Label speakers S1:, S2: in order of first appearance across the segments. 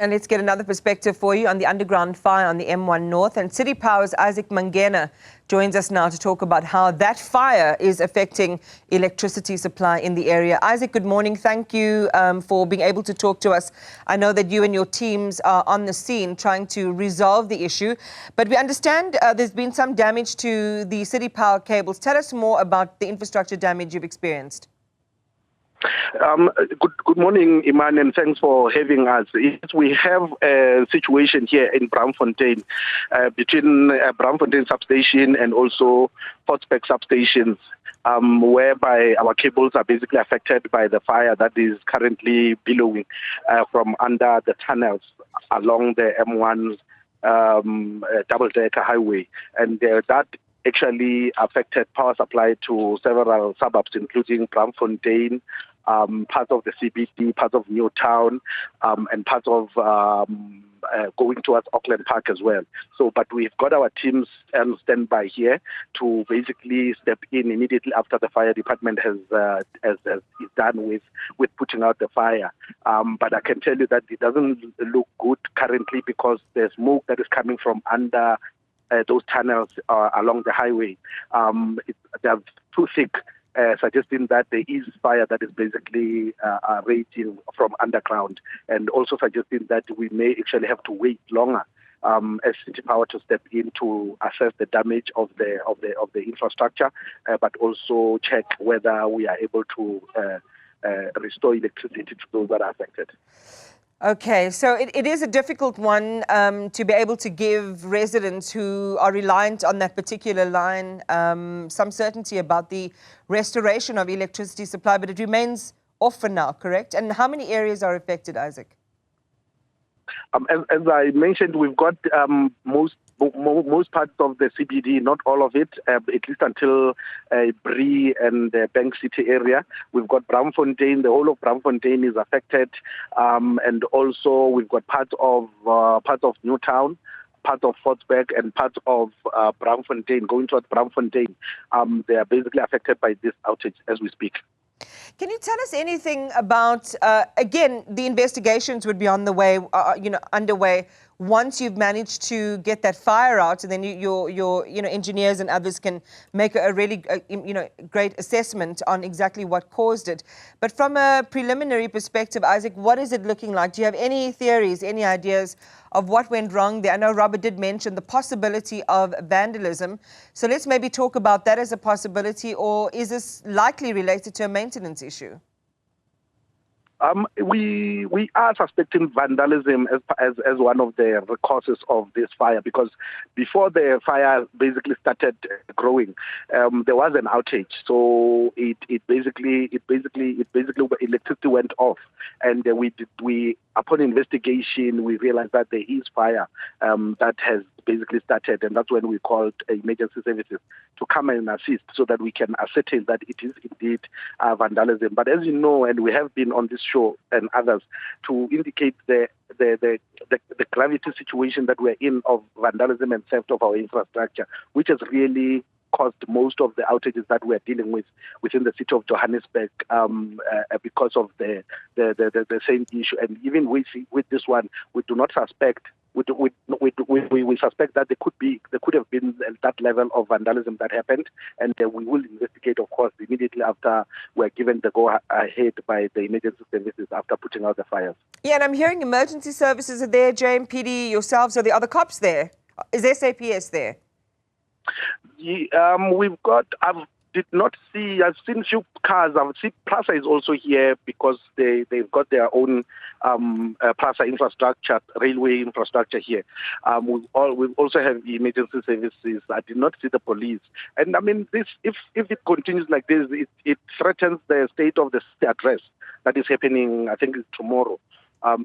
S1: And let's get another perspective for you on the underground fire on the M1 North. And City Power's Isaac Mangena joins us now to talk about how that fire is affecting electricity supply in the area. Isaac, good morning. Thank you for being able to talk to us. I know that you and your teams are on the scene trying to resolve the issue, but we understand there's been some damage to the City Power cables. Tell us more about the infrastructure damage you've experienced.
S2: Good morning, Iman, and thanks for having us. We have a situation here in Braamfontein between Braamfontein substation and also Potspec substations, whereby our cables are basically affected by the fire that is currently billowing from under the tunnels along the M1 double-decker highway, and that actually affected power supply to several suburbs, including Braamfontein, parts of the CBD, parts of Newtown, and parts of going towards Auckland Park as well. So, but we've got our teams on standby here to basically step in immediately after the fire department is done with putting out the fire. But I can tell you that it doesn't look good currently because there's smoke that is coming from under those tunnels along the highway. They're too thick, suggesting that there is fire that is basically raging from underground, and also suggesting that we may actually have to wait longer as City Power to step in to assess the damage of the infrastructure, but also check whether we are able to restore electricity to those that are affected.
S1: Okay, so it is a difficult one to be able to give residents who are reliant on that particular line some certainty about the restoration of electricity supply, but it remains off for now, correct? And how many areas are affected, Isaac?
S2: As I mentioned, we've got most parts of the CBD, not all of it, at least until Bree and the Bank City area. We've got Braamfontein, the whole of Braamfontein is affected, and also we've got parts of Newtown, part of Potspec, and parts of Braamfontein, going towards Braamfontein. They are basically affected by this outage as we speak.
S1: Can you tell us anything about, again, the investigations would be on the way, underway once you've managed to get that fire out, and then your engineers and others can make a really great assessment on exactly what caused it. But from a preliminary perspective, Isaac, what is it looking like? Do you have any theories, any ideas of what went wrong there? I know Robert did mention the possibility of vandalism. So let's maybe talk about that as a possibility, or is this likely related to a maintenance issue?
S2: We are suspecting vandalism as one of the causes of this fire, because before the fire basically started growing, there was an outage. So it basically electricity went off, and upon investigation we realized that there is fire that has basically started, and that's when we called emergency services to come and assist so that we can ascertain that it is indeed vandalism. But as you know, and we have been on this show and others to indicate the gravity situation that we're in of vandalism and theft of our infrastructure, which has really caused most of the outages that we're dealing with within the city of Johannesburg because of the same issue. And even with this one, we do not suspect. We suspect that there could have been that level of vandalism that happened, and we will investigate, of course, immediately after we're given the go-ahead by the emergency services after putting out the fires. Yeah,
S1: and I'm hearing emergency services are there, JMPD, yourselves, or the other cops there? Is SAPS there?
S2: We've got. I've seen few cars. I've seen Prasa is also here because they've got their own Prasa infrastructure, railway infrastructure here. We also have the emergency services. I did not see the police. And I mean, this if it continues like this, it threatens the state of the address that is happening, I think, tomorrow.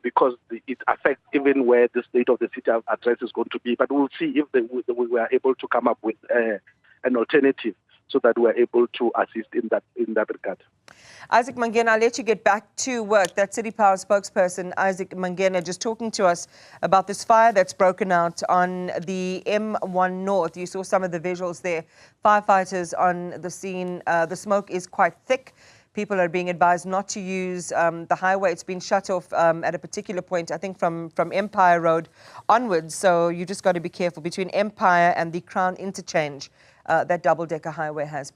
S2: Because it affects even where the state of the city address is going to be. But we'll see if we were able to come up with an alternative so that we're able to assist in that regard.
S1: Isaac Mangena, I'll let you get back to work. That's City Power spokesperson Isaac Mangena just talking to us about this fire that's broken out on the M1 North. You saw some of the visuals there. Firefighters on the scene. The smoke is quite thick. People are being advised not to use the highway. It's been shut off at a particular point, I think from Empire Road onwards. So you just got to be careful between Empire and the Crown Interchange. That double-decker highway has been